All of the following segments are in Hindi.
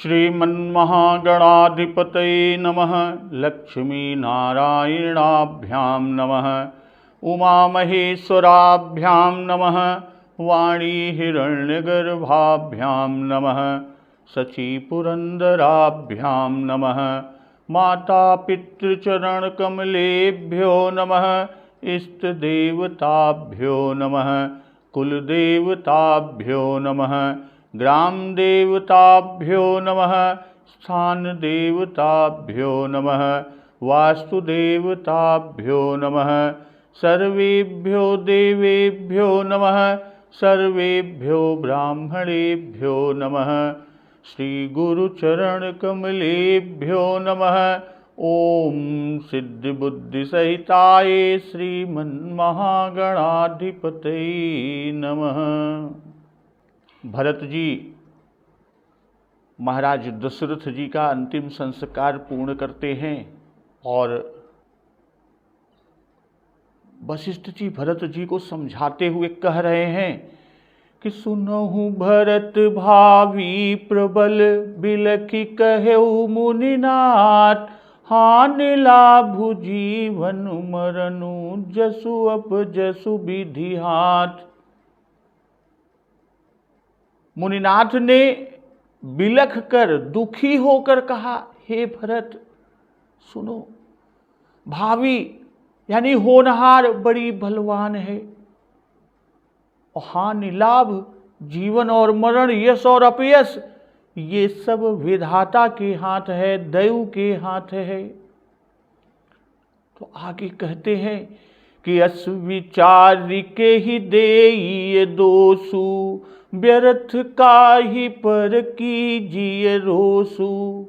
श्रीमन्महागणाधिपतये नमः। लक्ष्मीनारायणाभ्यां नमः। उमामहेश्वराभ्यां नमः। वाणीहिरण्यगर्भाभ्यां नमः। शचीपुरन्दराभ्यां नमः। मातापितृचरणकमलेभ्यो नमः। इष्टदेवताभ्यो नमः। कुलदेवताभ्यो नमः। ग्रामदेवताभ्यो नमः। स्थानदेवताभ्यो नमः। वास्तुदेवताभ्यो नमः। सर्वेभ्यो देवेभ्यो नमः। सर्वेभ्यो ब्राह्मणेभ्यो नमः। श्रीगुरुचरणकमलेभ्यो नमः। ओम सिद्धिबुद्धिसहिताय श्रीमन्महागणाधिपतये नमः। भरत जी महाराज दशरथ जी का अंतिम संस्कार पूर्ण करते हैं और वशिष्ठ जी भरत जी को समझाते हुए कह रहे हैं कि सुनहु भरत भावी प्रबल बिलखि कहेउ मुनिनाथ। हान लाभु जीवन मरनु जसु अपजसु विधि हाथ। मुनिनाथ ने बिलख कर दुखी होकर कहा, हे भरत सुनो, भावी यानी होनहार बड़ी बलवान है। और हानि लाभ जीवन और मरण, यश और अपयश, ये सब विधाता के हाथ है, दैव के हाथ है। तो आगे कहते हैं कि अस विचार के ही देई दोषु व्यर्थ काहि पर कीजिए रोसु।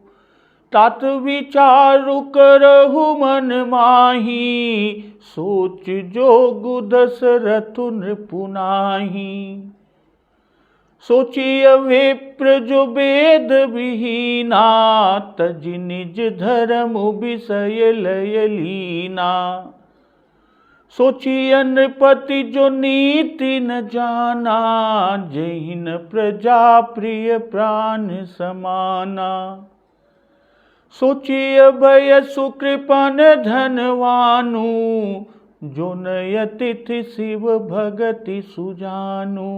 तात विचारु करहु मन माही सोच जोग दशरथ नृपुनाही। सोचिए विप्र जो वेद विहीना तज निज धर्म विषय लय लीना। सोचिए नृपति जो नीति न जाना जहिन प्रजा प्रिय प्राण समाना। सोचिए भय सुकृपन धनवानु जो नयतिथि शिव भगति सुजानु।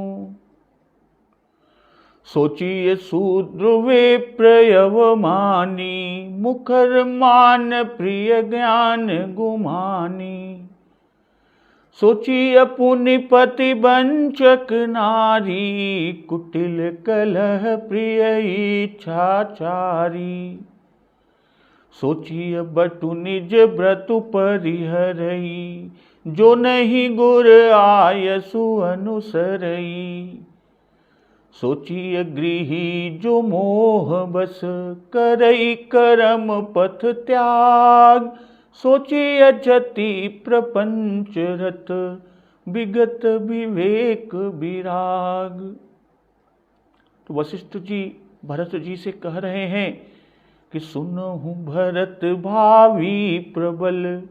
सोचिए शूद्र विप्रयवमानी मुखर मान प्रिय ज्ञान गुमानी। सोचिए पुनिपति वंचक नारी कुटिल कलह प्रिय इच्छाचारी। सोचिए बटु निज व्रत परिहरई जो नहीं गुर आयसु अनुसरई। सोचिए गृही जो मोह बस करई कर्म पथ त्याग। सोचिए जति प्रपंच रत विगत विवेक विराग। तो वशिष्ठ जी भरत जी से कह रहे हैं कि सुनहु भरत भावी प्रबल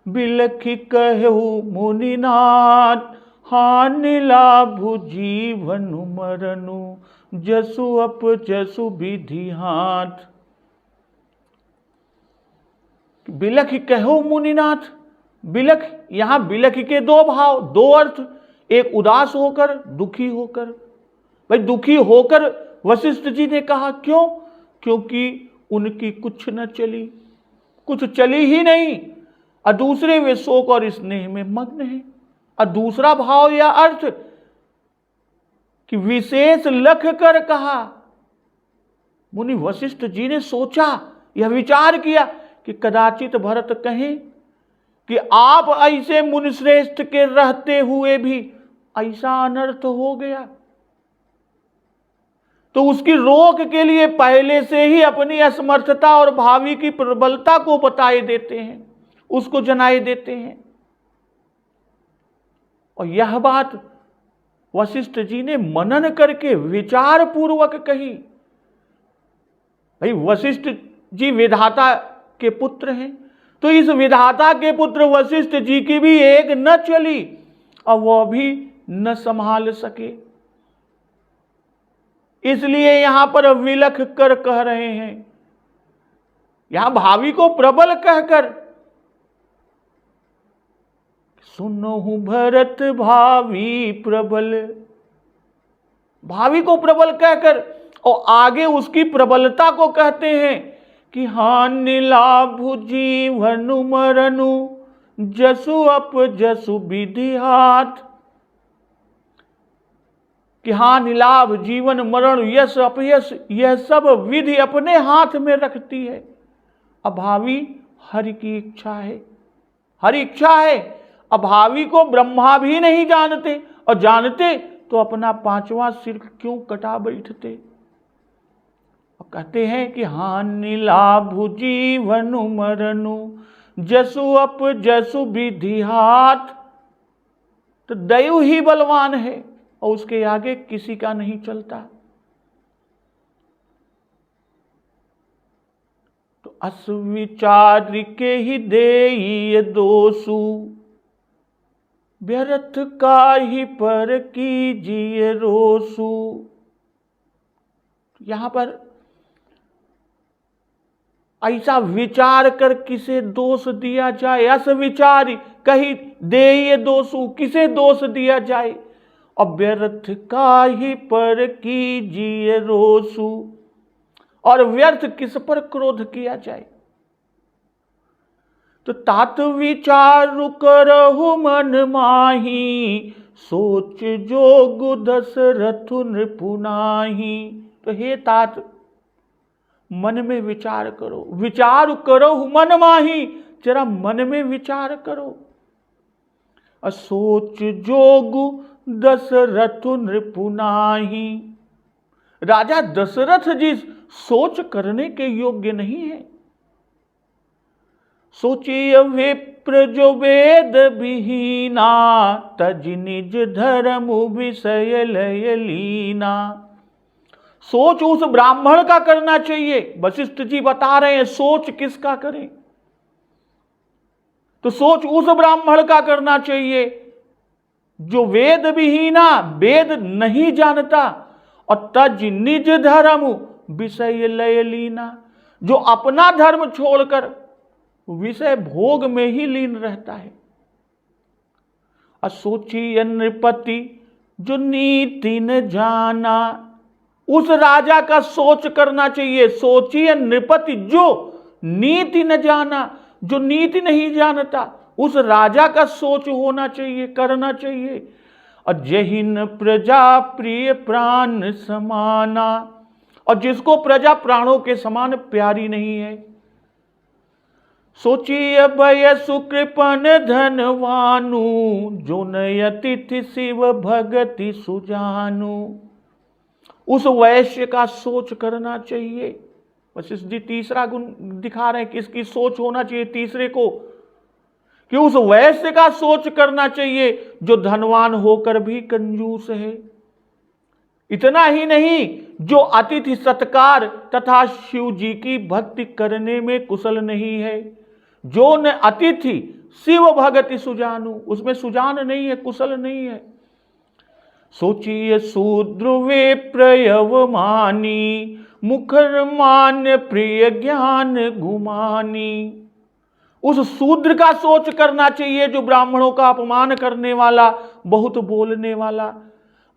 बिलखि कहेउ मुनिनाथ। हानि लाभु जीवन मरनु जसु अपजसु विधि हाथ। बिलख कहो मुनिनाथ। बिलख, यहां बिलख के दो भाव, दो अर्थ, एक उदास होकर, दुखी होकर। भाई दुखी होकर वशिष्ठ जी ने कहा, क्यों? क्योंकि उनकी कुछ न चली, कुछ चली ही नहीं, और दूसरे वे शोक और स्नेह में मग्न हैं। और दूसरा भाव या अर्थ कि विशेष लख कर कहा। मुनि वशिष्ठ जी ने सोचा, यह विचार किया कि कदाचित भरत कहें कि आप ऐसे मुनिश्रेष्ठ के रहते हुए भी ऐसा अनर्थ हो गया, तो उसकी रोक के लिए पहले से ही अपनी असमर्थता और भावी की प्रबलता को बताए देते हैं, उसको जनाए देते हैं। और यह बात वशिष्ठ जी ने मनन करके विचार पूर्वक कही। भाई वशिष्ठ जी विधाता के पुत्र हैं, तो इस विधाता के पुत्र वशिष्ठ जी की भी एक न चली और वह भी न संभाल सके। इसलिए यहां पर विलख कर कह रहे हैं, यहां भावी को प्रबल कहकर, सुनहु भरत भावी प्रबल, भावी को प्रबल कहकर और आगे उसकी प्रबलता को कहते हैं कि हानि लाभ जीवन मरनु जसु अप जसु विधि हाथ, कि हानि लाभ जीवन मरण यश अपयश यह सब विधि अपने हाथ में रखती है। अभावी हरि की इच्छा है, हरि इच्छा है। अभावी को ब्रह्मा भी नहीं जानते, और जानते तो अपना पांचवा सिर क्यों कटा बैठते। और कहते हैं कि हानि लाभ जीवन मरनु जसु अप जसु विधि हाथ, तो दैव ही बलवान है और उसके आगे किसी का नहीं चलता। तो अस विचार के ही देई दोषु, व्यर्थ का ही पर कीजिए रोसु। यहां पर ऐसा विचार कर किसे दोष दिया जाए, अस विचार कही देय दोषु, किसे दोष दिया जाए, और व्यर्थ का ही पर कीजिए रोसु, और व्यर्थ किस पर क्रोध किया जाए। तो तात विचारु करहु मन माही, सोच जोग दशरथु नृपु नाहि। तो हे तात, मन में विचार करो, विचार करो मन माही, जरा मन में विचार करो। असोच जोग दशरथु नृपु नाहि, राजा दशरथ जी सोच करने के योग्य नहीं है। सोचिए विप्र जो वेद विहीना, तज निज धर्म विषय लय लीना। सोच उस ब्राह्मण का करना चाहिए। वशिष्ठ जी बता रहे हैं सोच किसका करें, तो सोच उस ब्राह्मण का करना चाहिए जो वेद विहीना, वेद नहीं जानता, और तज निज धर्म विषय लय लीना, जो अपना धर्म छोड़कर विषय भोग में ही लीन रहता है। असोची नृपति जो नीति न जाना, उस राजा का सोच करना चाहिए। सोचिए नृपति जो नीति न जाना, जो नीति नहीं जानता, उस राजा का सोच होना चाहिए, करना चाहिए। और जहिन प्रजा प्रिय प्राण समाना, और जिसको प्रजा प्राणों के समान प्यारी नहीं है। सोचिए भय सुकृपन धनवानु, जो नय अतिथि शिव भगति सुजानु। उस वैश्य का सोच करना चाहिए। वशिष्ठ जी तीसरा गुण दिखा रहे हैं, किसकी सोच होना चाहिए तीसरे को, कि उस वैश्य का सोच करना चाहिए जो धनवान होकर भी कंजूस है। इतना ही नहीं, जो अतिथि सत्कार तथा शिव जी की भक्ति करने में कुशल नहीं है। जो न अतिथि शिव भगति सुजानु, उसमें सुजान नहीं है, कुशल नहीं है। सोचिए शूद्र वे प्रयवमानी, मुखर मान प्रिय ज्ञान गुमानी। उस शूद्र का सोच करना चाहिए जो ब्राह्मणों का अपमान करने वाला, बहुत बोलने वाला,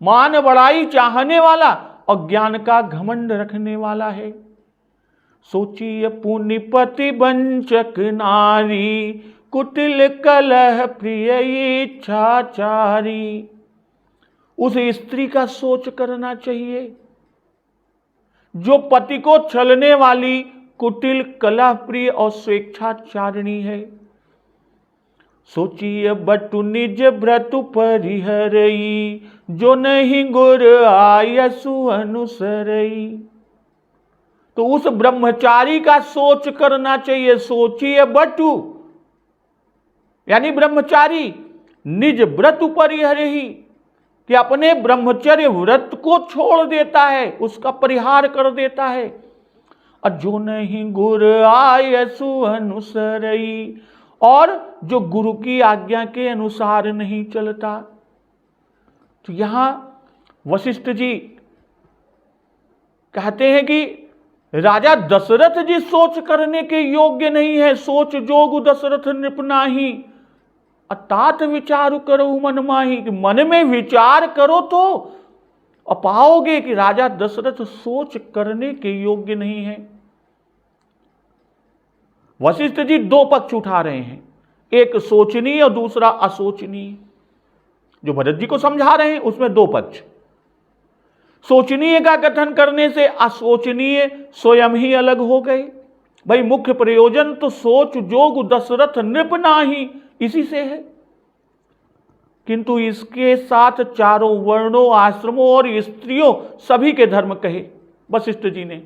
मान बड़ाई चाहने वाला और ज्ञान का घमंड रखने वाला है। सोचिए पुण्यपति वंचक नारी, कुटिल कलह प्रिय इच्छाचारी। उस स्त्री का सोच करना चाहिए जो पति को छलने वाली, कुटिल कलह प्रिय और स्वेच्छाचारिणी है। सोचिए बटु निज व्रतु परिहरई, जो नहीं गुर आयसु अनुसरई। तो उस ब्रह्मचारी का सोच करना चाहिए। सोचिए बटु यानी ब्रह्मचारी, निज व्रतु परिहरई, कि अपने ब्रह्मचर्य व्रत को छोड़ देता है, उसका परिहार कर देता है। और जो नहीं गुर आयसु अनुसरई, और जो गुरु की आज्ञा के अनुसार नहीं चलता। तो यहां वशिष्ठ जी कहते हैं कि राजा दशरथ जी सोच करने के योग्य नहीं है, सोच जोग दशरथ नृप नाही, अतात विचार करो मन माही, कि मन में विचार करो तो पाओगे कि राजा दशरथ सोच करने के योग्य नहीं है। वशिष्ठ जी दो पक्ष उठा रहे हैं, एक सोचनीय और दूसरा असोचनीय। जो भरत जी को समझा रहे हैं उसमें दो पक्ष। सोचनीय का कथन करने से असोचनीय स्वयं ही अलग हो गए। भाई मुख्य प्रयोजन तो सोच जोग दशरथ नृप नाही इसी से है, किंतु इसके साथ चारों वर्णों, आश्रमों और स्त्रियों सभी के धर्म कहे वशिष्ठ जी ने।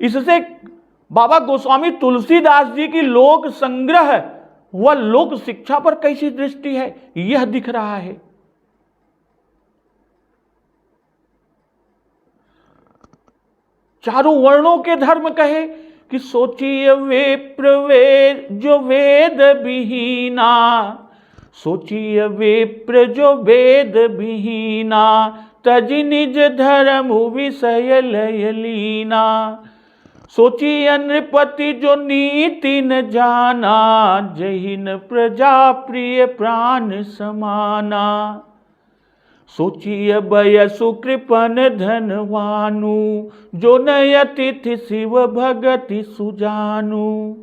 इससे बाबा गोस्वामी तुलसीदास जी की लोक संग्रह व लोक शिक्षा पर कैसी दृष्टि है यह दिख रहा है। चारों वर्णों के धर्म कहे कि सोचिए विप्र वेद जो वेद विहीना, सोचिए विप्र जो वेद विहीना, तजि निज धर्म विषय लय लीना, सोचिए नृपति जो नीति न जाना, जहिन प्रजा प्रिय प्राण समाना, सोचिए बयसु कृपन धनवानु, जो नय अतिथि शिव भगति सुजानु,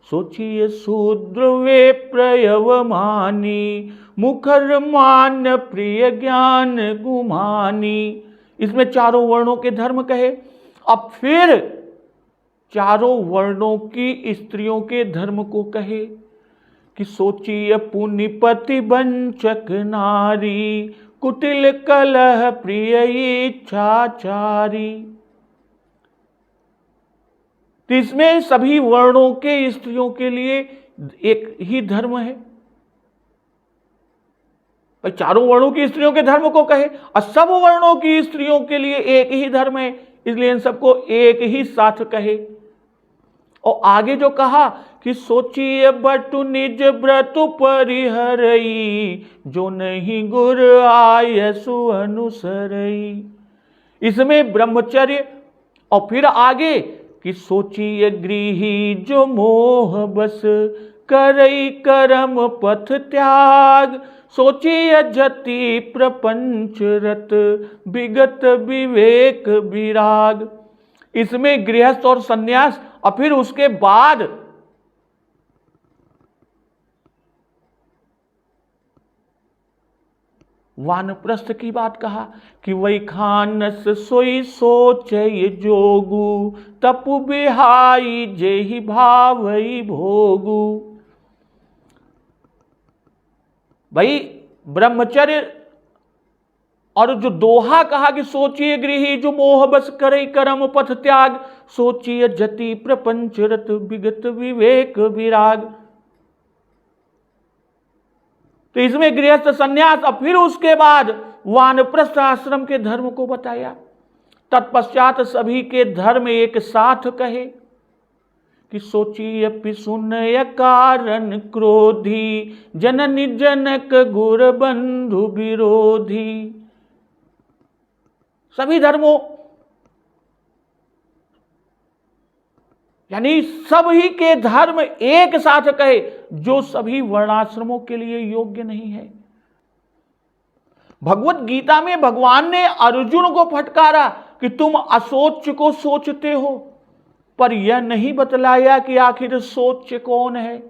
सोचिए शूद्र वे प्रयवमानी, मुखर मान प्रिय ज्ञान गुमानी। इसमें चारों वर्णों के धर्म कहे। अब फिर चारों वर्णों की स्त्रियों के धर्म को कहे कि सोचिए पुण्यपति वंचक नारी, कुटिल कलह प्रिय इच्छाचारी। तो इसमें सभी वर्णों के स्त्रियों के लिए एक ही धर्म है। चारों वर्णों की स्त्रियों के धर्म को कहे और सब वर्णों की स्त्रियों के लिए एक ही धर्म है, इसलिए इन सबको एक ही साथ कहे। और आगे जो कहा कि सोचिए बटु निज व्रत परिहरई, जो नहीं गुर आयसु अनुसरई। इसमें ब्रह्मचर्य और फिर आगे कि सोचिए गृही जो मोह बस, करई कर्म पथ त्याग, सोचिए जति प्रपंच रत, विगत विवेक विराग। इसमें गृहस्थ और सन्यास और फिर उसके बाद वानप्रस्थ की बात कहा कि वही खानस सोई सोचय जोगु, तपु बिहाई जेहि भावई भोगु। भाई ब्रह्मचर्य और जो दोहा कहा कि सोचिए गृही जो मोह बस करे कर्म पथ त्याग, सोचिए जति प्रपंच रत, विगत विवेक विराग। तो इसमें गृहस्थ संन्यास और फिर उसके बाद वानप्रस्थ आश्रम के धर्म को बताया। तत्पश्चात सभी के धर्म एक साथ कहे कि सोचिए पिसुनय कारण क्रोधी, जननी जनक गुर बंधु विरोधी। सभी धर्मों यानी सभी के धर्म एक साथ कहे, जो सभी वर्णाश्रमों के लिए योग्य नहीं है। भगवत गीता में भगवान ने अर्जुन को फटकारा कि तुम असोच को सोचते हो, पर यह नहीं बतलाया कि आखिर सोच कौन है।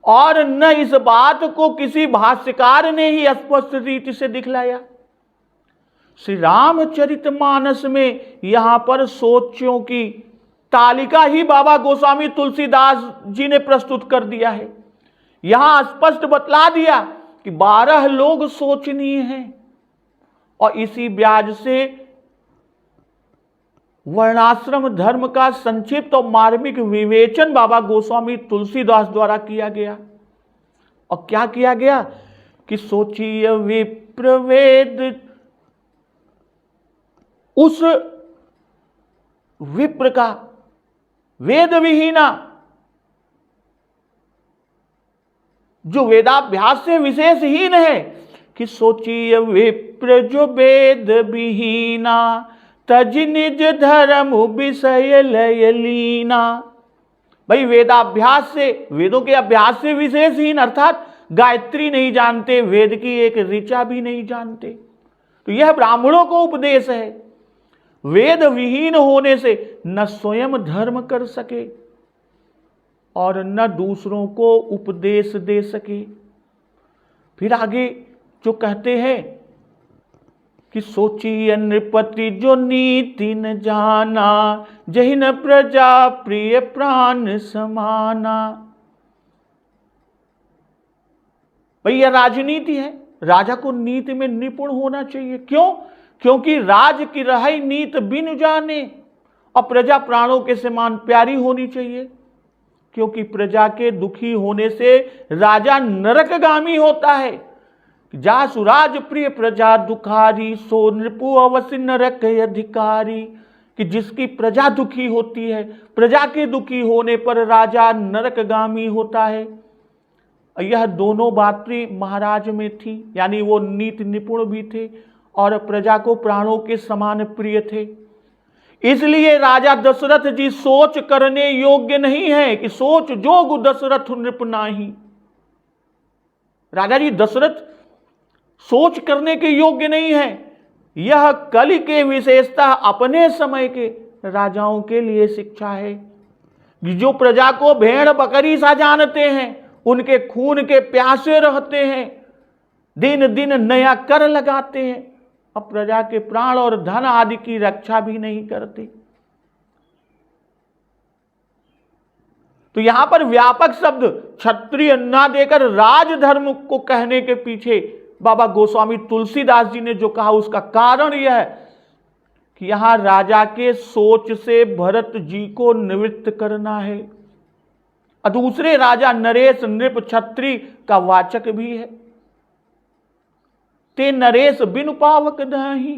और न इस बात को किसी भाष्यकार ने ही स्पष्ट रीति से दिखलाया। श्री रामचरितमानस में यहां पर सोचों की तालिका ही बाबा गोस्वामी तुलसीदास जी ने प्रस्तुत कर दिया है। यहां स्पष्ट बतला दिया कि 12 लोग सोचनीय हैं और इसी ब्याज से वर्णाश्रम धर्म का संक्षिप्त और मार्मिक विवेचन बाबा गोस्वामी तुलसीदास द्वारा किया गया। और क्या किया गया कि सोचिए विप्र वेद, उस विप्र का वेद विहीना जो वेदाभ्यास से विशेषहीन है, कि सोचिए विप्र जो वेद विहीना, तज निज धर्म विषय लय लीना। भाई वेदाभ्यास से, वेदों के अभ्यास से विशेषहीन, अर्थात गायत्री नहीं जानते, वेद की एक ऋचा भी नहीं जानते। तो यह ब्राह्मणों को उपदेश है। वेद विहीन होने से न स्वयं धर्म कर सके और न दूसरों को उपदेश दे सके। फिर आगे जो कहते हैं कि सोचिए नृपति जो नीति न जाना, जहि न प्रजा प्रिय प्राण समाना। भाई यह राजनीति है, राजा को नीति में निपुण होना चाहिए। क्यों? क्योंकि राज की रहाई नीत बिन जाने, और प्रजा प्राणों के समान प्यारी होनी चाहिए। क्योंकि प्रजा के दुखी होने से राजा नरकगामी होता है। जा सुराज प्रिय प्रजा दुखारी, सो नृपु अवश्य नरक अधिकारी। कि जिसकी प्रजा दुखी होती है, प्रजा के दुखी होने पर राजा नरकगामी होता है। यह दोनों बातें महाराज में थी, यानी वो नीति निपुण भी थे और प्रजा को प्राणों के समान प्रिय थे। इसलिए राजा दशरथ जी सोच करने योग्य नहीं है कि सोच जोग दशरथ नृप नाही। राजा जी दशरथ सोच करने के योग्य नहीं है। यह कलि के विशेषता अपने समय के राजाओं के लिए शिक्षा है। जो प्रजा को भेड़ बकरी सा जानते हैं, उनके खून के प्यासे रहते हैं, दिन दिन नया कर लगाते हैं, अब प्रजा के प्राण और धन आदि की रक्षा भी नहीं करते। तो यहां पर व्यापक शब्द क्षत्रिय ना देकर राजधर्म को कहने के पीछे बाबा गोस्वामी तुलसीदास जी ने जो कहा, उसका कारण यह है कि यहां राजा के सोच से भरत जी को निवृत्त करना है। और दूसरे राजा नरेश नृप क्षत्रिय का वाचक भी है। ते नरेश बिनु पावक दही।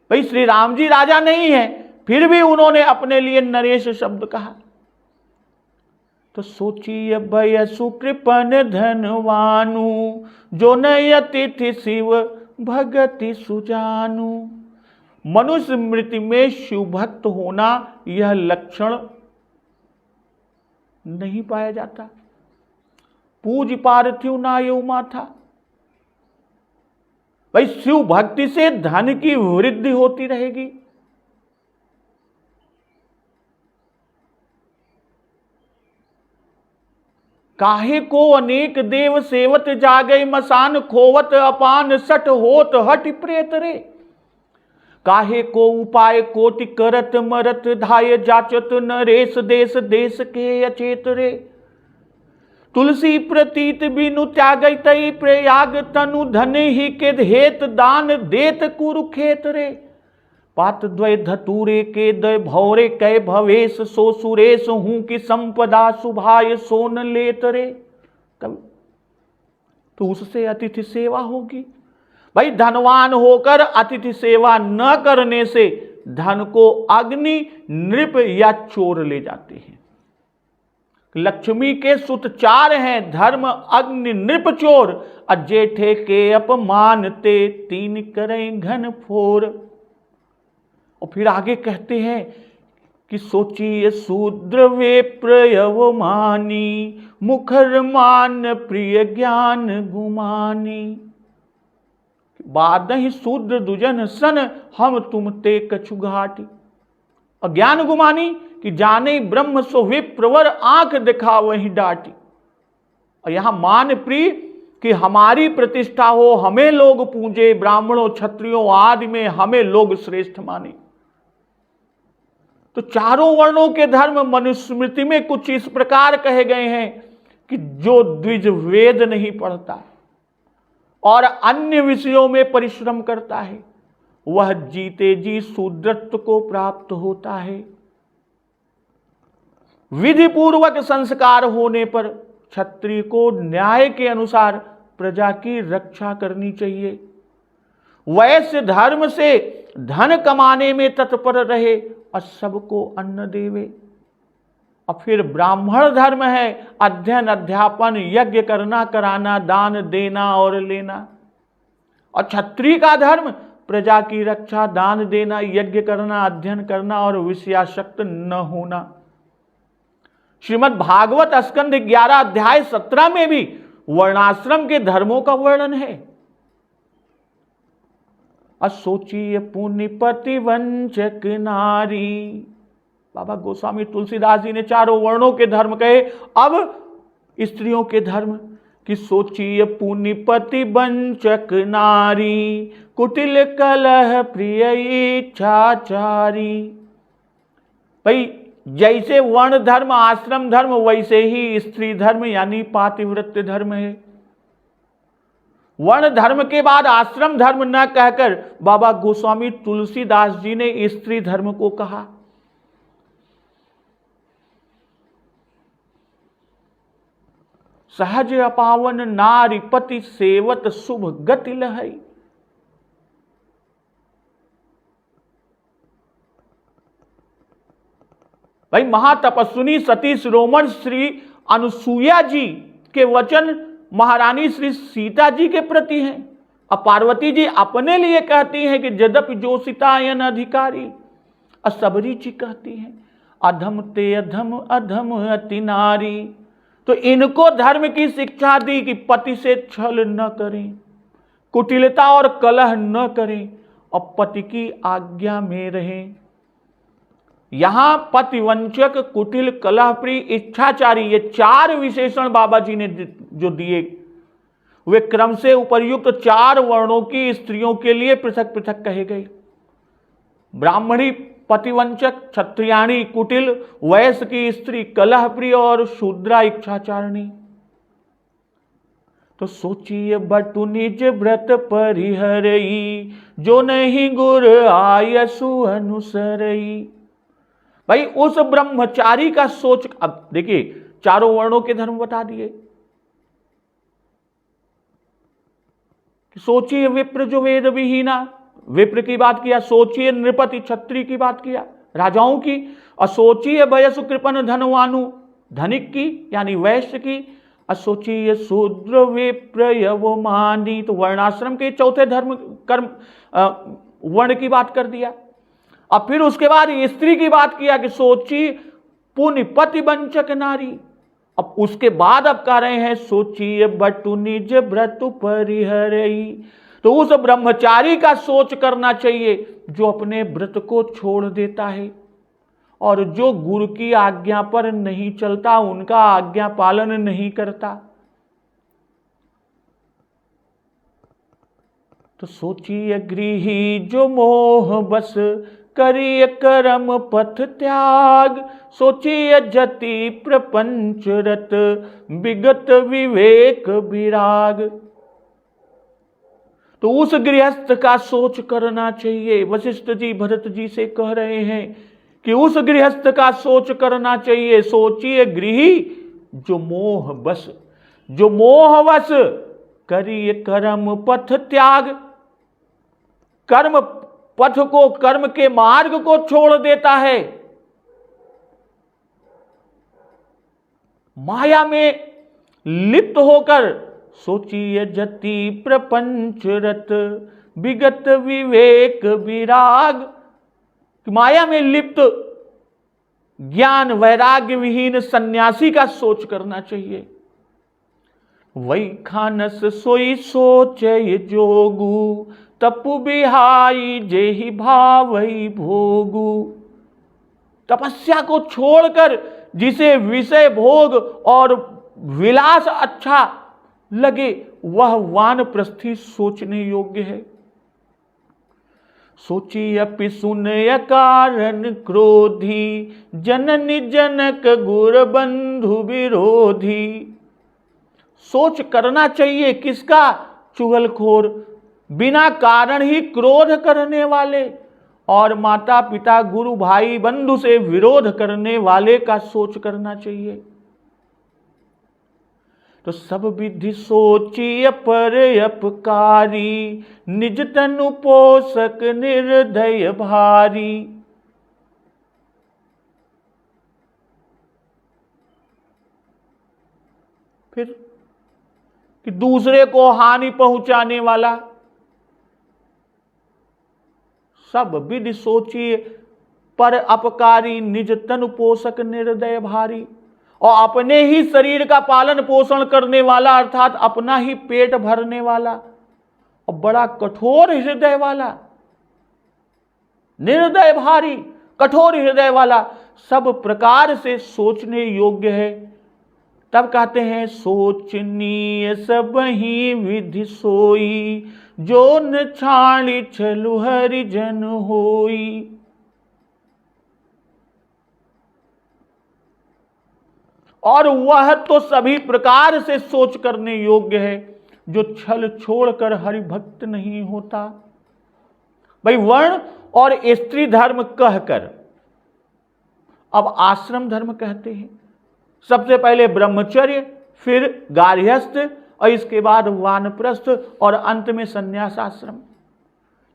भाई श्री राम जी राजा नहीं है, फिर भी उन्होंने अपने लिए नरेश शब्द कहा। तो सोचिए भय सुकृपन धनवानु, जो नय अतिथि शिव भगति सुजानु। मनुष्य मृत्यु में शिव भक्त होना यह लक्षण नहीं पाया जाता। पूज पार्थिव नायु माथा। भाई शिव भक्ति से धन की वृद्धि होती रहेगी। काहे को अनेक देव सेवत, जागई मसान खोवत, अपान सट होत हट प्रेत रे। काहे को उपाय कोटि करत, मरत धाय जाचत, नरेश देश देश के अचेत रे। तुलसी प्रतीत बिनु त्यागई तई, प्रयाग तनु धन ही के हेत, दान देत कुरुखेत रे। पात द्वय धतूरे के दय भौरे कै भवेश, सो सुरेश हूं कि संपदा सुभाय सोन लेत रे। तो उससे अतिथि सेवा होगी। भाई धनवान होकर अतिथि सेवा न करने से धन को अग्नि नृप या चोर ले जाते हैं। लक्ष्मी के सुत चार हैं, धर्म अग्नि नृप चोर। अजेठे के अपमान ते, तीन करें घन फोर। और फिर आगे कहते हैं कि सोचिए शूद्र वे प्रयवमानी, मुखर मान प्रिय ज्ञान गुमानी। बाद ही शूद्र दुजन सन, हम तुम ते कछु घाटी। अज्ञान गुमानी कि जाने ब्रह्म सो विप्रवर, आंख दिखा वही डाटी। और यहां मान प्रिय कि हमारी प्रतिष्ठा हो, हमें लोग पूजे, ब्राह्मणों क्षत्रियों आदि में हमें लोग श्रेष्ठ माने। तो चारों वर्णों के धर्म मनुस्मृति में कुछ इस प्रकार कहे गए हैं कि जो द्विज वेद नहीं पढ़ता और अन्य विषयों में परिश्रम करता है, वह जीते जी शूद्रत्व को प्राप्त होता है। विधि पूर्वक संस्कार होने पर क्षत्रिय को न्याय के अनुसार प्रजा की रक्षा करनी चाहिए। वैश्य धर्म से धन कमाने में तत्पर रहे और सबको अन्न देवे। और फिर ब्राह्मण धर्म है अध्ययन अध्यापन, यज्ञ करना कराना, दान देना और लेना। और क्षत्रिय का धर्म प्रजा की रक्षा, दान देना, यज्ञ करना, अध्ययन करना और विषयासक्त न होना। श्रीमद् भागवत स्कंद 11 अध्याय 17 में भी वर्णाश्रम के धर्मों का वर्णन है। असोचिय पुण्यपति वंचक नारी। बाबा गोस्वामी तुलसीदास जी ने चारों वर्णों के धर्म कहे, अब स्त्रियों के धर्म कि सोचिए पुण्यपति वंचक नारी, कुटिल कलह प्रिय इच्छाचारी। भाई जैसे वर्ण धर्म, आश्रम धर्म, वैसे ही स्त्री धर्म यानी पातिव्रत्य धर्म है। वर्ण धर्म के बाद आश्रम धर्म न कहकर बाबा गोस्वामी तुलसीदास जी ने स्त्री धर्म को कहा। सहज अपावन नारी पति सेवत शुभ गति लहई। भाई महातपस्विनी सती शिरोमणि श्री अनुसुईया जी के वचन महारानी श्री सीता जी के प्रति हैं। अब पार्वती जी अपने लिए कहती हैं कि यद्यपि जोशितायन अधिकारी, असबरी जी कहती हैं अधम ते अधम अधम अति नारी। तो इनको धर्म की शिक्षा दी कि पति से छल न करें, कुटिलता और कलह न करें और पति की आज्ञा में रहें। यहां पतिवंचक, कुटिल, कलहप्रिय, इच्छाचारी, ये 4 विशेषण बाबा जी ने जो दिए वे क्रम से उपर्युक्त 4 वर्णों की स्त्रियों के लिए पृथक पृथक कहे गए। ब्राह्मणी पतिवंचक, क्षत्रियाणी कुटिल, वैश्य की स्त्री कलहप्रिय और शूद्रा इच्छाचारिणी। तो सोचिए बटु निज व्रत परिहरई, जो नहीं गुर आयसु अनुसरई। भाई उस ब्रह्मचारी का सोच, अब देखिए 4 वर्णों के धर्म बता दिए। सोचिए विप्र जो वेद विहीना, विप्र की बात किया। सोचिए नृपति क्षत्रिय की बात किया, राजाओं की। असोचिए वयसु कृपन धनवानु, धनिक की यानी वैश्य की। असोचिए शूद्र विप्र यवमानी, तो वर्णाश्रम के 4थे धर्म कर्म वर्ण की बात कर दिया। अब फिर उसके बाद स्त्री की बात किया कि सोची पुण्यपति वंचक नारी। अब उसके बाद अब कह रहे हैं सोचिए बटु निज व्रत परिहरई। तो उस ब्रह्मचारी का सोच करना चाहिए जो अपने व्रत को छोड़ देता है और जो गुरु की आज्ञा पर नहीं चलता, उनका आज्ञा पालन नहीं करता। तो सोचिए गृही जो मोह बस, करिय कर्म पथ त्याग। सोचिए जति प्रपंच रत, विगत विवेक विराग। तो उस गृहस्थ का सोच करना चाहिए। वशिष्ठ जी भरत जी से कह रहे हैं कि उस गृहस्थ का सोच करना चाहिए। सोचिए गृही जो मोह बस, जो मोहवश करिए कर्म पथ त्याग, कर्म पथ को, कर्म के मार्ग को छोड़ देता है, माया में लिप्त होकर। सोचिए जति प्रपंच रत, विगत विवेक विराग। माया में लिप्त ज्ञान वैराग्य विहीन सन्यासी का सोच करना चाहिए। वही खानस सोई सोचय जोगु, तपु बिहाई जेहि भावई भोगु। तपस्या को छोड़कर जिसे विषय भोग और विलास अच्छा लगे, वह वानप्रस्थी सोचने योग्य है। सोची अपि सुनय कारण क्रोधी, जननी जनक गुर बंधु विरोधी। सोच करना चाहिए किसका? चुगलखोर, बिना कारण ही क्रोध करने वाले और माता पिता गुरु भाई बंधु से विरोध करने वाले का सोच करना चाहिए। तो सब विधि सोची अपर अपकारी, निज तनु पोषक निर्दय भारी। फिर कि दूसरे को हानि पहुंचाने वाला, सब विधि सोचिए, पर अपकारी निज तन पोषक निर्दय भारी। और अपने ही शरीर का पालन पोषण करने वाला, अर्थात अपना ही पेट भरने वाला और बड़ा कठोर हृदय वाला, निर्दय भारी, कठोर हृदय वाला, सब प्रकार से सोचने योग्य है। तब कहते हैं सोचनीय सब ही विधि सोई, जो न छाणी छलु हरिजन होई। और वह तो सभी प्रकार से सोच करने योग्य है जो छल छोड़कर हरिभक्त नहीं होता। भाई वर्ण और स्त्री धर्म कहकर अब आश्रम धर्म कहते हैं। सबसे पहले ब्रह्मचर्य, फिर गार्हस्थ्य और इसके बाद वानप्रस्थ और अंत में संन्यास आश्रम।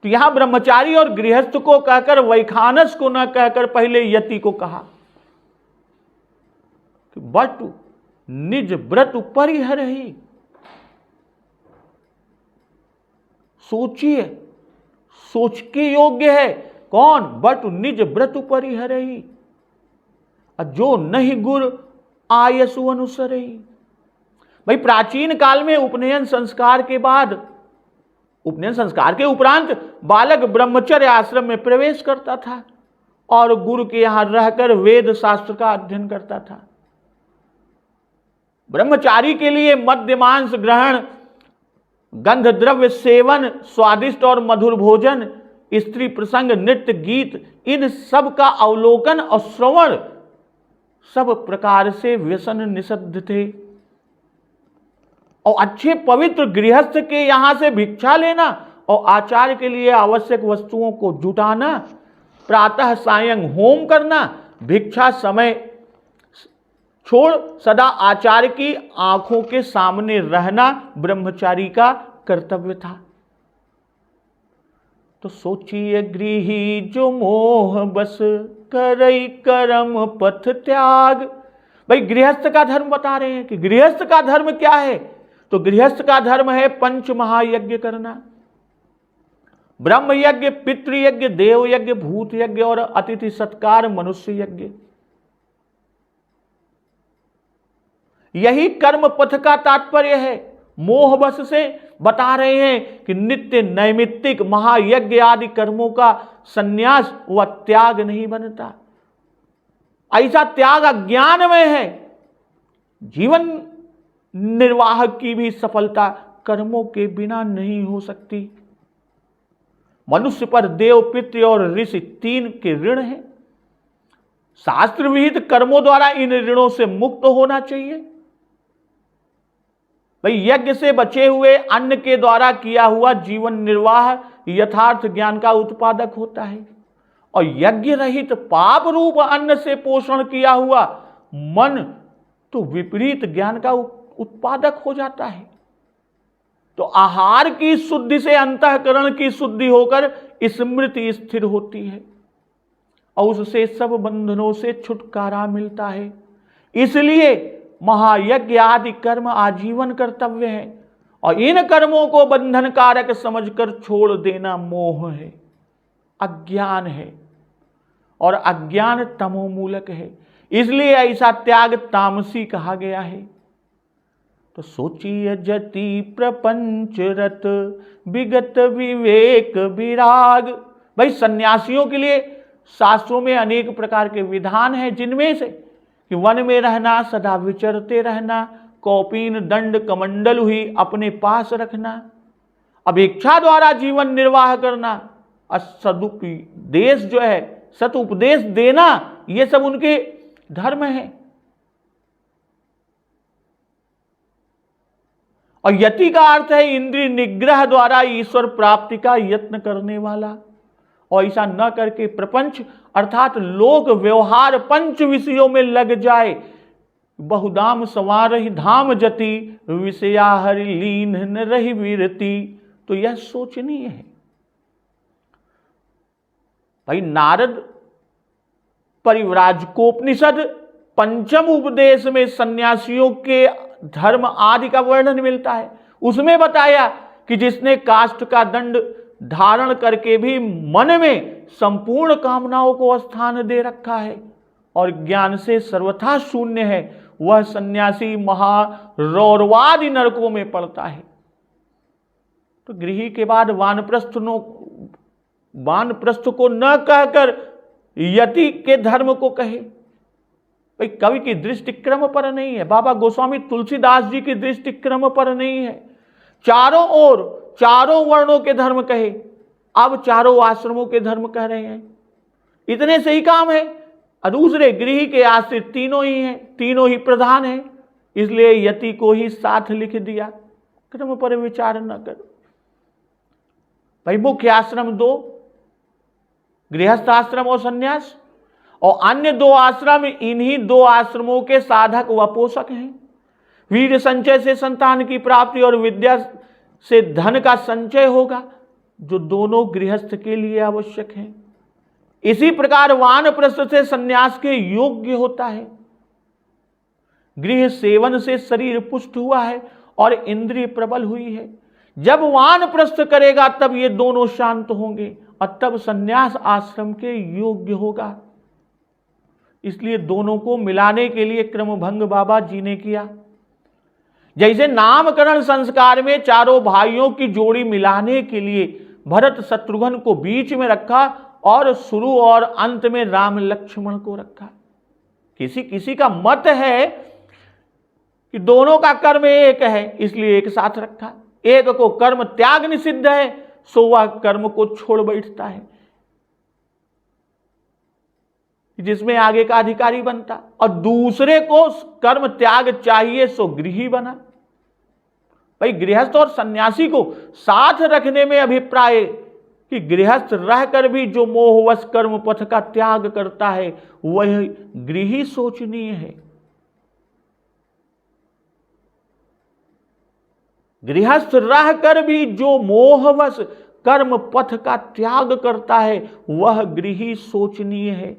तो यहां ब्रह्मचारी और गृहस्थ को कहकर, वैखानस को न कहकर पहले यति को कहा। बटु निज व्रत परिहरहि। सोचिए, सोच के योग्य है कौन? बटु निज व्रत परिहरहि, जो नहीं गुर आयसु अनुसरहि। भाई प्राचीन काल में उपनयन संस्कार के बाद, उपनयन संस्कार के उपरांत बालक ब्रह्मचर्य आश्रम में प्रवेश करता था और गुरु के यहां रहकर वेद शास्त्र का अध्ययन करता था। ब्रह्मचारी के लिए मद्य मांस ग्रहण, गंध द्रव्य सेवन, स्वादिष्ट और मधुर भोजन, स्त्री प्रसंग, नृत्य, गीत, इन सब का अवलोकन और श्रवण सब प्रकार से व्यसन निषिद्ध थे। और अच्छे पवित्र गृहस्थ के यहां से भिक्षा लेना और आचार्य के लिए आवश्यक वस्तुओं को जुटाना, प्रातः सायं होम करना, भिक्षा समय छोड़ सदा आचार्य की आंखों के सामने रहना ब्रह्मचारी का कर्तव्य था। तो सोचिए गृही जो मोह बस करई कर्म पथ त्याग। भाई गृहस्थ का धर्म बता रहे हैं कि गृहस्थ का धर्म क्या है। तो गृहस्थ का धर्म है पंच महायज्ञ करना, ब्रह्म यज्ञ, पितृयज्ञ, देव यज्ञ, भूत यज्ञ और अतिथि सत्कार, मनुष्य यज्ञ। यही कर्म पथ का तात्पर्य है। मोह बस से बता रहे हैं कि नित्य नैमित्तिक महायज्ञ आदि कर्मों का संन्यास व त्याग नहीं बनता। ऐसा त्याग अज्ञान में है। जीवन निर्वाह की भी सफलता कर्मों के बिना नहीं हो सकती। मनुष्य पर देव, पितृ और ऋषि तीन के ऋण हैं। शास्त्र विहित कर्मों द्वारा इन ऋणों से मुक्त होना चाहिए। भाई यज्ञ से बचे हुए अन्न के द्वारा किया हुआ जीवन निर्वाह यथार्थ ज्ञान का उत्पादक होता है और यज्ञ रहित पाप रूप अन्न से पोषण किया हुआ मन तो विपरीत ज्ञान का उत्पादक हो जाता है। तो आहार की शुद्धि से अंतःकरण की शुद्धि होकर स्मृति स्थिर होती है और उससे सब बंधनों से छुटकारा मिलता है। इसलिए महायज्ञ आदि कर्म आजीवन कर्तव्य है और इन कर्मों को बंधन कारक समझकर छोड़ देना मोह है, अज्ञान है और अज्ञान तमोमूलक है। इसलिए ऐसा त्याग तामसी कहा गया है। तो सोचिए जति प्रपंच रत विगत विवेक विराग। भाई सन्यासियों के लिए शास्त्रों में अनेक प्रकार के विधान हैं, जिनमें से कि वन में रहना, सदा विचरते रहना, कौपीन दंड कमंडल हुई अपने पास रखना, अभिक्षा द्वारा जीवन निर्वाह करना, सदुपदेश जो है सतुपदेश देना, ये सब उनके धर्म है। और यति का अर्थ है इंद्रिय निग्रह द्वारा ईश्वर प्राप्ति का यत्न करने वाला और ऐसा न करके प्रपंच अर्थात लोक व्यवहार पंच विषयों में लग जाए। बहुदाम संवारहि धाम जति विषया हरि लीन न रही वीरति। तो यह सोचनीय है। भाई नारद परिव्राजकोपनिषद पंचम उपदेश में सन्यासियों के धर्म आदि का वर्णन मिलता है। उसमें बताया कि जिसने काष्ठ का दंड धारण करके भी मन में संपूर्ण कामनाओं को स्थान दे रखा है और ज्ञान से सर्वथा शून्य है, वह सन्यासी महारौरवादी नरकों में पड़ता है। तो गृही के बाद वानप्रस्थ को न कहकर यति के धर्म को कहे। भाई कवि की दृष्टि क्रम पर नहीं है, बाबा गोस्वामी तुलसीदास जी की दृष्टि क्रम पर नहीं है। चारों ओर चारों वर्णों के धर्म कहे, अब चारों आश्रमों के धर्म कह रहे हैं, इतने से ही काम है। और दूसरे गृही के आश्रित तीनों ही हैं, तीनों ही प्रधान हैं, इसलिए यति को ही साथ लिख दिया। क्रम पर विचार न करो। भाई मुख्य आश्रम दो, गृहस्थ आश्रम और सन्यास, और अन्य दो आश्रम इन्हीं दो आश्रमों के साधक व पोषक हैं। वीर संचय से संतान की प्राप्ति और विद्या से धन का संचय होगा, जो दोनों गृहस्थ के लिए आवश्यक है। इसी प्रकार वानप्रस्थ से संन्यास के योग्य होता है। गृह सेवन से शरीर पुष्ट हुआ है और इंद्रिय प्रबल हुई है। जब वानप्रस्थ करेगा तब ये दोनों शांत होंगे और तब संन्यास आश्रम के योग्य होगा। इसलिए दोनों को मिलाने के लिए क्रमभंग बाबा जी ने किया। जैसे नामकरण संस्कार में चारों भाइयों की जोड़ी मिलाने के लिए भरत शत्रुघ्न को बीच में रखा और शुरू और अंत में राम लक्ष्मण को रखा। किसी किसी का मत है कि दोनों का कर्म एक है, इसलिए एक साथ रखा। एक को कर्म त्याग निषिद्ध है, सो वह कर्म को छोड़ बैठता है, जिसमें आगे का अधिकारी बनता, और दूसरे को कर्म त्याग चाहिए, सो गृही बना। भाई गृहस्थ और सन्यासी को साथ रखने में अभिप्राय कि गृहस्थ रहकर भी जो मोहवश कर्म पथ का त्याग करता है वह गृही सोचनीय है। गृहस्थ रहकर भी जो मोहवश कर्म पथ का त्याग करता है वह गृही सोचनीय है।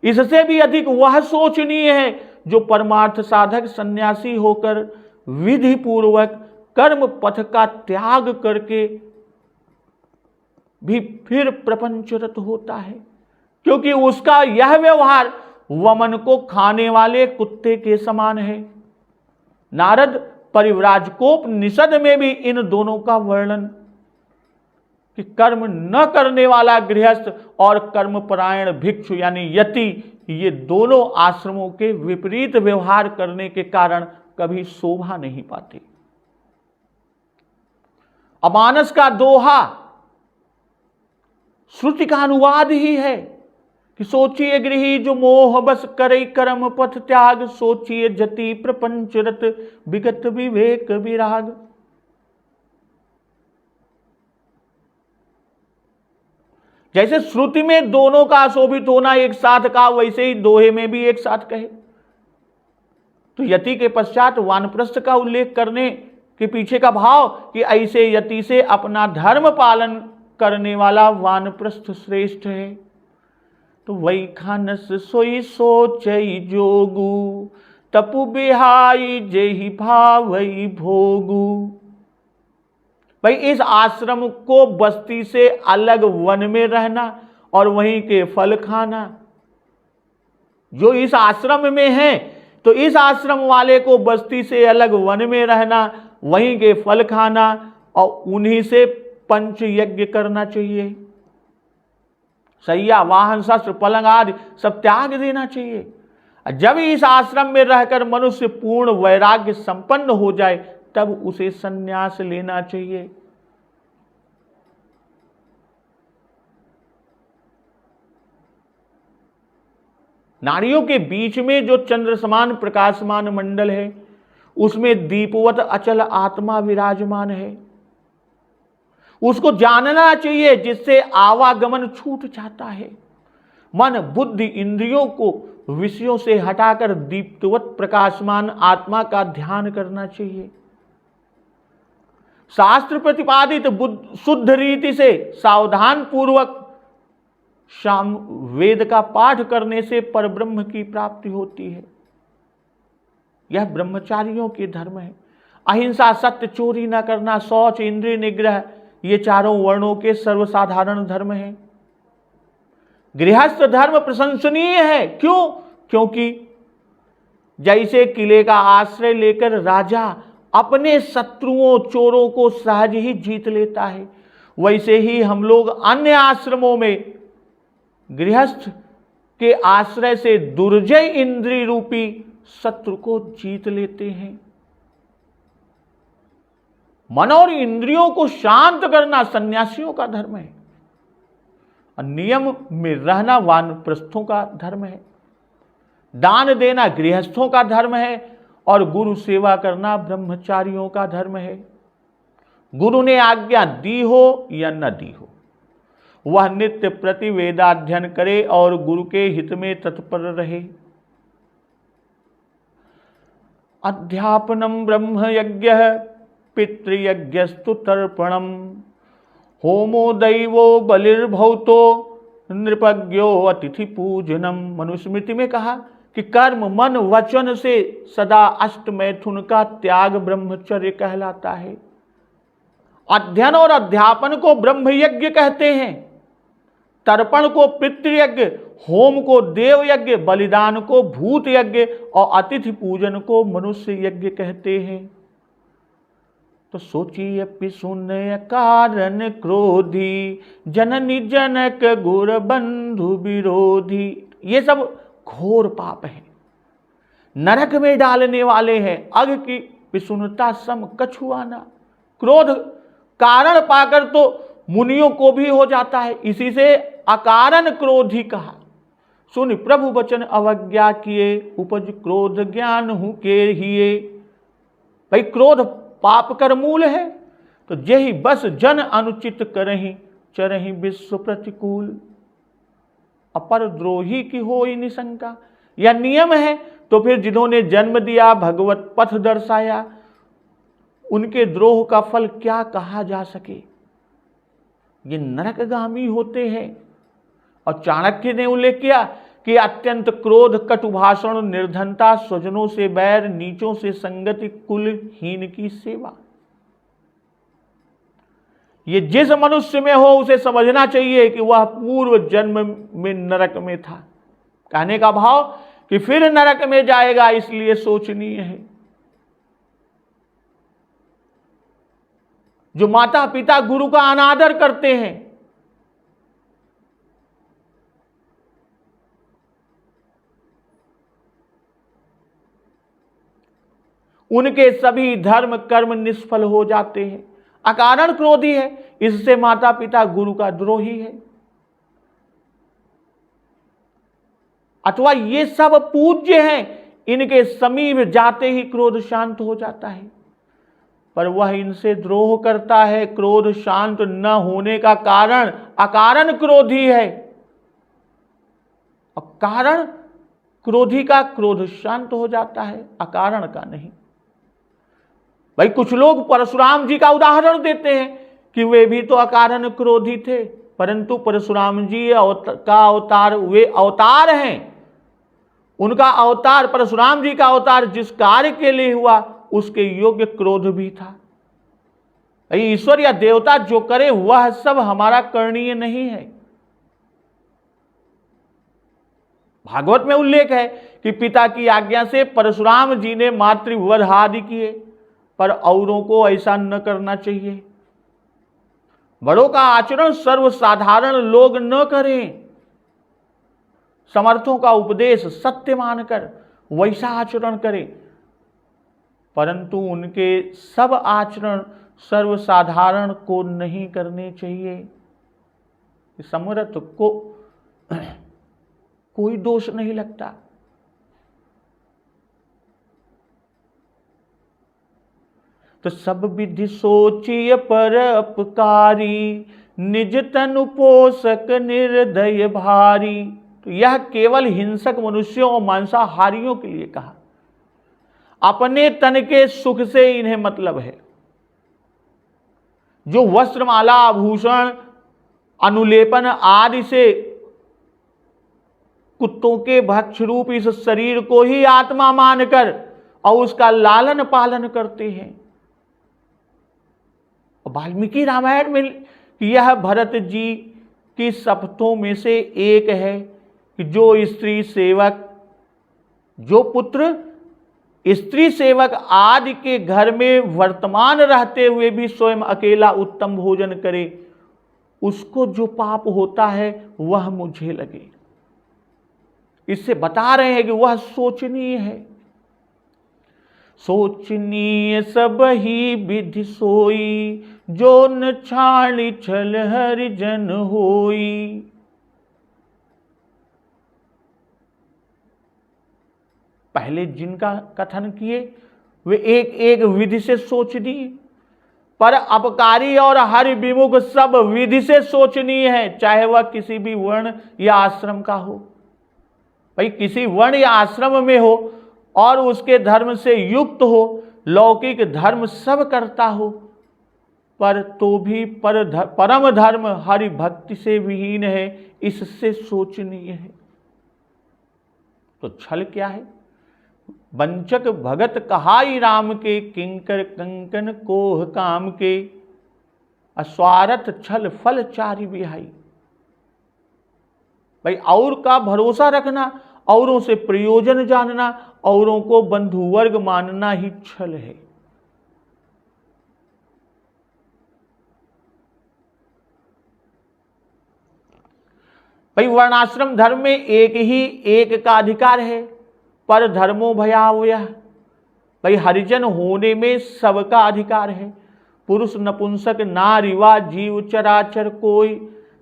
इससे भी अधिक वह सोचनीय है जो परमार्थ साधक सन्यासी होकर विधि पूर्वक कर्म पथ का त्याग करके भी फिर प्रपंचरत होता है, क्योंकि उसका यह व्यवहार वमन को खाने वाले कुत्ते के समान है। नारद परिव्राजकोपनिषद में भी इन दोनों का वर्णन कि कर्म न करने वाला गृहस्थ और कर्मपरायण भिक्षु यानी यति, ये दोनों आश्रमों के विपरीत व्यवहार करने के कारण कभी शोभा नहीं पाते। अमानस का दोहा श्रुति का अनुवाद ही है कि सोचिए गृही जो मोह बस करे कर्म पथ त्याग, सोचिए जति प्रपंचरत विगत विवेक विराग। जैसे श्रुति में दोनों का शोभित होना एक साथ कहा, वैसे ही दोहे में भी एक साथ कहे। तो यति के पश्चात वानप्रस्थ का उल्लेख करने के पीछे का भाव कि ऐसे यति से अपना धर्म पालन करने वाला वानप्रस्थ श्रेष्ठ है। तो वही खानस सोई सोचई जोगु, तपु बिहाई जेहि भावई भोगु। भाई इस आश्रम को बस्ती से अलग वन में रहना और वहीं के फल खाना, जो इस आश्रम में है तो इस आश्रम वाले को बस्ती से अलग वन में रहना, वहीं के फल खाना और उन्हीं से पंच यज्ञ करना चाहिए। सैया वाहन शस्त्र पलंग आदि सब त्याग देना चाहिए। जब इस आश्रम में रहकर मनुष्य पूर्ण वैराग्य संपन्न हो जाए तब उसे संन्यास लेना चाहिए। नारियों के बीच में जो चंद्र समान प्रकाशमान मंडल है उसमें दीपवत अचल आत्मा विराजमान है, उसको जानना चाहिए, जिससे आवागमन छूट जाता है। मन बुद्धि इंद्रियों को विषयों से हटाकर दीप्तवत प्रकाशमान आत्मा का ध्यान करना चाहिए। शास्त्र प्रतिपादित शुद्ध रीति से सावधान पूर्वक शाम वेद का पाठ करने से परब्रह्म की प्राप्ति होती है। यह ब्रह्मचारियों के धर्म है। अहिंसा, सत्य, चोरी न करना, शौच, इंद्रिय निग्रह, ये चारों वर्णों के सर्वसाधारण धर्म हैं। गृहस्थ धर्म प्रशंसनीय है। क्यों? क्योंकि जैसे किले का आश्रय लेकर राजा अपने शत्रुओं चोरों को सहज ही जीत लेता है, वैसे ही हम लोग अन्य आश्रमों में गृहस्थ के आश्रय से दुर्जय इंद्रिय रूपी शत्रु को जीत लेते हैं। मन और इंद्रियों को शांत करना सन्यासियों का धर्म है, और नियम में रहना वानप्रस्थों का धर्म है। दान देना गृहस्थों का धर्म है, और गुरु सेवा करना ब्रह्मचारियों का धर्म है। गुरु ने आज्ञा दी हो या न दी हो, वह नित्य प्रति वेदाध्ययन करे और गुरु के हित में तत्पर रहे। अध्यापनम ब्रह्म यज्ञ पितृयज्ञस्तु तर्पणम होमो दैवो बलिर्भौतो नृपज्ञो अतिथि पूजनम। मनुस्मृति में कहा कि कर्म मन वचन से सदा अष्टमैथुन का त्याग ब्रह्मचर्य कहलाता है। अध्ययन और अध्यापन को ब्रह्म यज्ञ कहते हैं, तर्पण को पितृयज्ञ, होम को देव यज्ञ, बलिदान को भूत यज्ञ और अतिथि पूजन को मनुष्य यज्ञ कहते हैं। तो सोचिए पिसुन कारण क्रोधी जननी जनक गुर बंधु विरोधी, ये सब घोर पाप है, नरक में डालने वाले हैं। अग की पिसुनता सम कछुआना, क्रोध कारण पाकर तो मुनियों को भी हो जाता है, इसी से अकारण क्रोधी कहा। सुन प्रभु वचन अवज्ञा किए, उपज क्रोध ज्ञान हूं के हिए। भाई क्रोध पाप कर मूल है, तो यही बस जन अनुचित करही चरही विश्व प्रतिकूल। अपर द्रोही की हो निशंका, यह नियम है। तो फिर जिन्होंने जन्म दिया, भगवत पथ दर्शाया, उनके द्रोह का फल क्या कहा जा सके। ये नरकगामी होते हैं। और चाणक्य ने उल्लेख किया कि अत्यंत क्रोध, कटु भाषण, निर्धनता, स्वजनों से बैर, नीचों से संगति, कुलहीन की सेवा, ये जिस मनुष्य में हो उसे समझना चाहिए कि वह पूर्व जन्म में नरक में था। कहने का भाव कि फिर नरक में जाएगा, इसलिए सोचनीय है। जो माता पिता गुरु का अनादर करते हैं, उनके सभी धर्म कर्म निष्फल हो जाते हैं। अकारण क्रोधी है, इससे माता पिता गुरु का द्रोही है। अथवा ये सब पूज्य हैं, इनके समीप जाते ही क्रोध शांत हो जाता है, पर वह इनसे द्रोह करता है। क्रोध शांत न होने का कारण अकारण क्रोधी है, और कारण क्रोधी का क्रोध शांत हो जाता है, अकारण का नहीं। भाई कुछ लोग परशुराम जी का उदाहरण देते हैं कि वे भी तो अकारण क्रोधी थे, परंतु परशुराम जी का अवतार, वे अवतार हैं। उनका अवतार, परशुराम जी का अवतार जिस कार्य के लिए हुआ उसके योग्य क्रोध भी था। ईश्वर या देवता जो करे वह सब हमारा करणीय नहीं है। भागवत में उल्लेख है कि पिता की आज्ञा से परशुराम जी ने मातृवध आदि किए, पर औरों को ऐसा न करना चाहिए। बड़ों का आचरण सर्वसाधारण लोग न करें। समर्थों का उपदेश सत्य मानकर वैसा आचरण करें, परंतु उनके सब आचरण सर्वसाधारण को नहीं करने चाहिए। समर्थ को कोई दोष नहीं लगता। तो सब विधि सोचिए पर अपकारी, निज तनु पोषक निर्दय भारी। तो यह केवल हिंसक मनुष्यों और मांसाहारियों के लिए कहा। अपने तन के सुख से इन्हें मतलब है। जो वस्त्रमाला, आभूषण, अनुलेपन आदि से कुत्तों के भक्ष रूप इस शरीर को ही आत्मा मानकर और उसका लालन पालन करते हैं, वाल्मीकि रामायण में यह भरत जी की शपथों में से एक है कि जो स्त्री सेवक, जो पुत्र स्त्री सेवक आदि के घर में वर्तमान रहते हुए भी स्वयं अकेला उत्तम भोजन करे, उसको जो पाप होता है वह मुझे लगे। इससे बता रहे हैं कि वह सोचनीय है। सोचनीय सब ही विधि सोई, जो न छाणी छल हरिजन होई। पहले जिनका कथन किए वे एक एक विधि से सोचनीय, पर अपकारी और हरि विमुख सब विधि से सोचनीय है, चाहे वह किसी भी वर्ण या आश्रम का हो। भाई किसी वर्ण या आश्रम में हो और उसके धर्म से युक्त हो, लौकिक धर्म सब करता हो, पर तो भी परम धर्म हरि भक्ति से विहीन है, इससे सोचनीय है। तो छल क्या है? वंचक भगत कहाई राम के, किंकर कंकन कोह काम के, अस्वार्थ छल फल चारि बिहाई। भाई और का भरोसा रखना, औरों से प्रयोजन जानना, औरों को बंधु वर्ग मानना ही छल है। भाई वर्णाश्रम धर्म में एक का अधिकार है, पर धर्मो भयावह। भाई हरिजन होने में सबका अधिकार है। पुरुष नपुंसक नारी वा जीव चराचर कोई,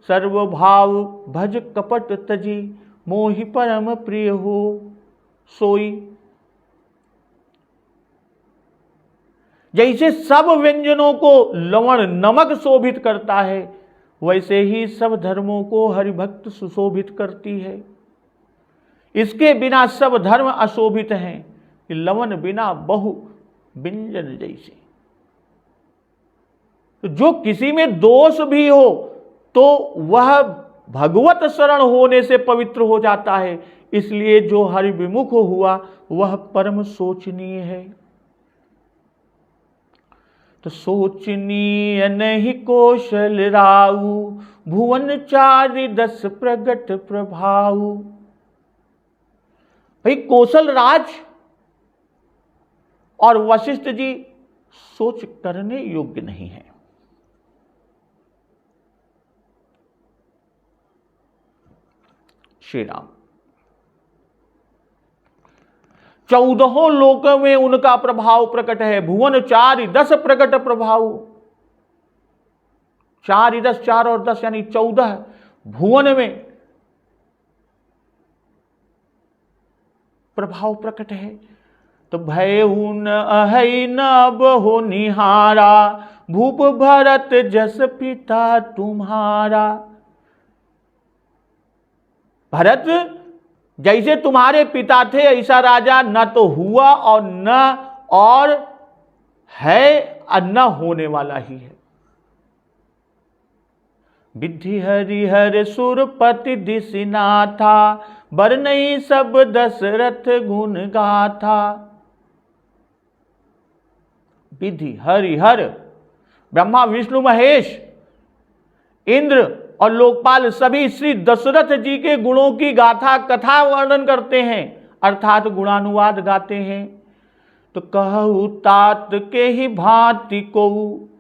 सर्वभाव भज कपट तजी, मोहि परम प्रिय हो सोई। जैसे सब व्यंजनों को लवण नमक शोभित करता है, वैसे ही सब धर्मों को हरिभक्त सुशोभित करती है। इसके बिना सब धर्म अशोभित हैं, कि लवण बिना बहु व्यंजन जैसे। तो जो किसी में दोष भी हो तो वह भगवत शरण होने से पवित्र हो जाता है। इसलिए जो हरि विमुख हुआ वह परम सोचनीय है। तो सोचनीय नहीं कौशल राऊ, भुवन चारि दस प्रगट प्रभाऊ। भाई कौशल राज और वशिष्ठ जी सोच करने योग्य नहीं है। श्री राम 14 लोकों में उनका प्रभाव प्रकट है। भुवन चारि दस प्रकट प्रभाव। 4 10 4 और 10 यानी 14 भुवन में प्रभाव प्रकट है। तो भयउ न अहै न अब हो निहारा, भूप भरत जस पिता तुम्हारा। भरत जैसे तुम्हारे पिता थे ऐसा राजा न तो हुआ और न और है और न होने वाला ही है। विधि हरिहर सुरपति दिसिनाथा, बरनई सब दशरथ गुण गाथा। विधि हरिहर ब्रह्मा विष्णु महेश इंद्र और लोकपाल सभी श्री दशरथ जी के गुणों की गाथा कथा वर्णन करते हैं, अर्थात गुणानुवाद गाते हैं। तो कहु तात के ही भांति को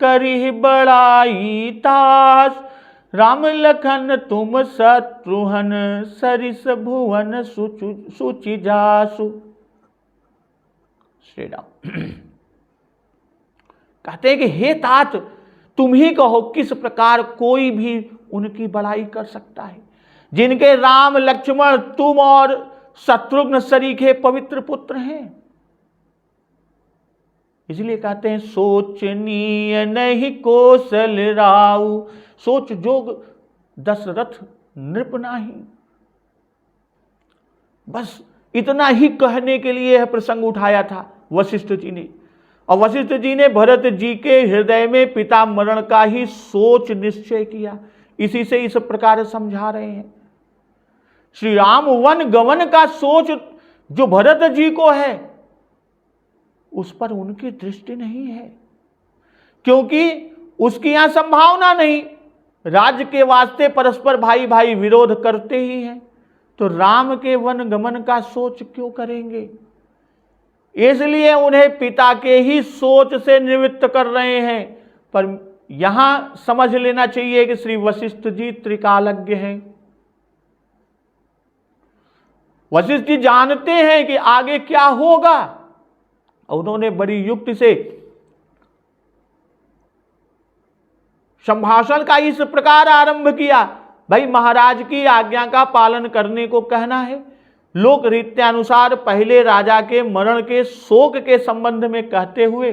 करी बड़ाई तास, राम लखन तुम शत्रुघ्न सरिस भुवन सुचि जासु। श्री राम कहते हैं कि हे तात तुम ही कहो किस प्रकार कोई भी उनकी बड़ाई कर सकता है, जिनके राम लक्ष्मण तुम और शत्रुघ्न सरीखे पवित्र पुत्र हैं। इसलिए कहते हैं सोचनीय नहीं कौशल राऊ, सोच जोग दशरथ नृप नाही। बस इतना ही कहने के लिए यह प्रसंग उठाया था वशिष्ठ जी ने। और वशिष्ठ जी ने भरत जी के हृदय में पिता मरण का ही सोच निश्चय किया। इसी से इस प्रकार समझा रहे हैं। श्री राम वन गमन का सोच जो भरत जी को है उस पर उनकी दृष्टि नहीं है, क्योंकि उसकी यहां संभावना नहीं। राज्य के वास्ते परस्पर भाई भाई विरोध करते ही हैं, तो राम के वन गमन का सोच क्यों करेंगे? इसलिए उन्हें पिता के ही सोच से निवृत्त कर रहे हैं। पर यहां समझ लेना चाहिए कि श्री वशिष्ठ जी त्रिकालज्ञ हैं। वशिष्ठ जी जानते हैं कि आगे क्या होगा। उन्होंने बड़ी युक्ति से संभाषण का इस प्रकार आरंभ किया, भाई महाराज की आज्ञा का पालन करने को कहना है। लोक रीत्यानुसार पहले राजा के मरण के शोक के संबंध में कहते हुए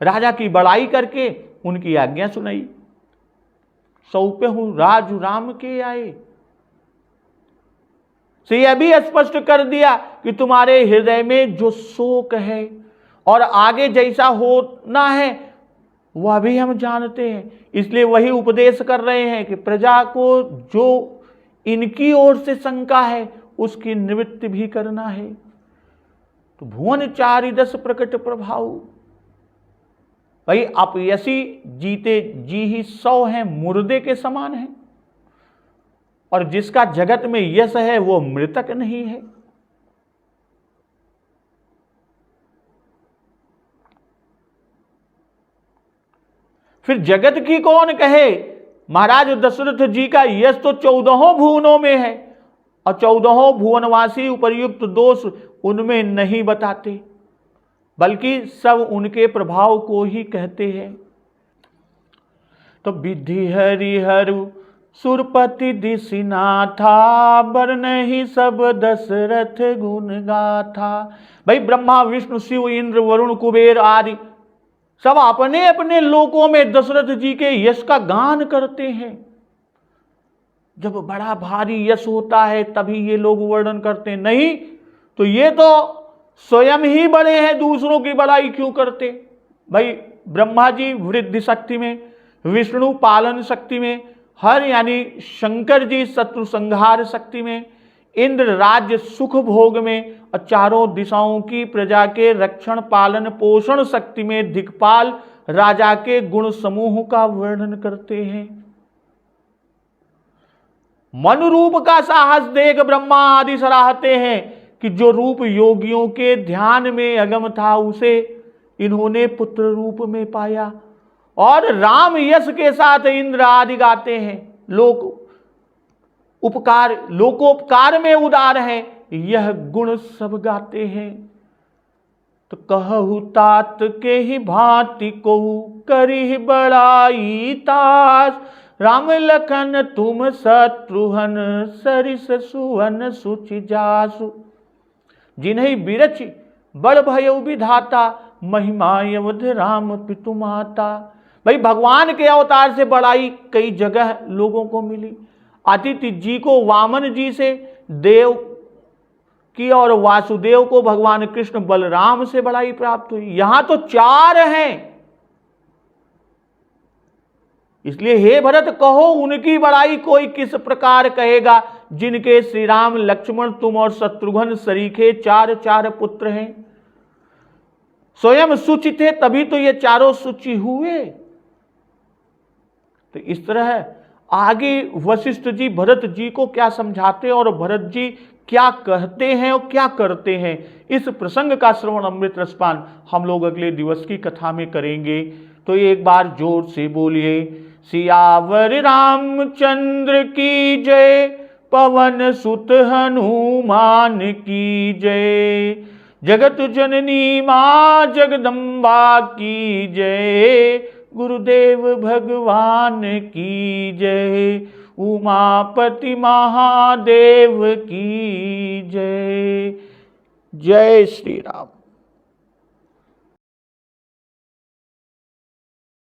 राजा की बड़ाई करके उनकी आज्ञा सुनाई। सौंपे हूं राज राम के आए, से यह भी स्पष्ट कर दिया कि तुम्हारे हृदय में जो शोक है और आगे जैसा होना है वह भी हम जानते हैं। इसलिए वही उपदेश कर रहे हैं कि प्रजा को जो इनकी ओर से शंका है उसकी निवृत्ति भी करना है। तो भुवन चारि दस प्रकट प्रभाव, भाई अपयसी जीते जी ही 100 हैं, मुर्दे के समान है। और जिसका जगत में यश है वो मृतक नहीं है। फिर जगत की कौन कहे? महाराज दशरथ जी का यश तो 14 भुवनों में है, और 14 भुवनवासी उपर्युक्त दोष उनमें नहीं बताते, बल्कि सब उनके प्रभाव को ही कहते हैं। तो विधि हरिहरु सुरपति दिसिनाथा, बरनहि सब दशरथ गुण गाथा। भाई ब्रह्मा विष्णु शिव इंद्र वरुण कुबेर आदि सब अपने अपने लोकों में दशरथ जी के यश का गान करते हैं। जब बड़ा भारी यश होता है तभी ये लोग वर्णन करते हैं, नहीं तो ये तो स्वयं ही बड़े हैं, दूसरों की बड़ाई क्यों करते? भाई ब्रह्मा जी वृद्धि शक्ति में, विष्णु पालन शक्ति में, हर यानी शंकर जी शत्रु संहार शक्ति में, इंद्र राज्य सुख भोग में, और चारों दिशाओं की प्रजा के रक्षण पालन पोषण शक्ति में दिक्पाल राजा के गुण समूह का वर्णन करते हैं। मन रूप का साहस देख ब्रह्मा आदि सराहते हैं कि जो रूप योगियों के ध्यान में अगम था उसे इन्होंने पुत्र रूप में पाया। और राम यश के साथ इंद्र आदि गाते हैं। लोकोपकार में उदार है, यह गुण सब गाते हैं। तो कहु तात के ही भांति को करी बड़ाई तास, राम लखन तुम शत्रुघ्न सरिस सुवन सुचि जासु। जिन्हें बिरच बड़ भयउ विधाता, महिमा यवध राम पितु माता। भाई भगवान के अवतार से बड़ाई कई जगह लोगों को मिली। अतिथि जी को वामन जी से देव की, और वासुदेव को भगवान कृष्ण बलराम से बड़ाई प्राप्त हुई। यहां तो 4 हैं। इसलिए हे भरत कहो उनकी बड़ाई कोई किस प्रकार कहेगा, जिनके श्री राम लक्ष्मण तुम और शत्रुघ्न सरीखे 4 पुत्र हैं। स्वयं सुचि थे तभी तो ये चारों सुचि हुए। तो इस तरह आगे वशिष्ठ जी भरत जी को क्या समझाते और भरत जी क्या कहते हैं और क्या करते हैं, इस प्रसंग का श्रवण अमृत रसपान हम लोग अगले दिवस की कथा में करेंगे। तो एक बार जोर से बोलिए, सियावर रामचंद्र की जय, पवन सुत हनुमान की जय, जगत जननी मां जगदम्बा की जय, गुरुदेव भगवान की जय, उमापति महादेव की जय। जय श्री राम।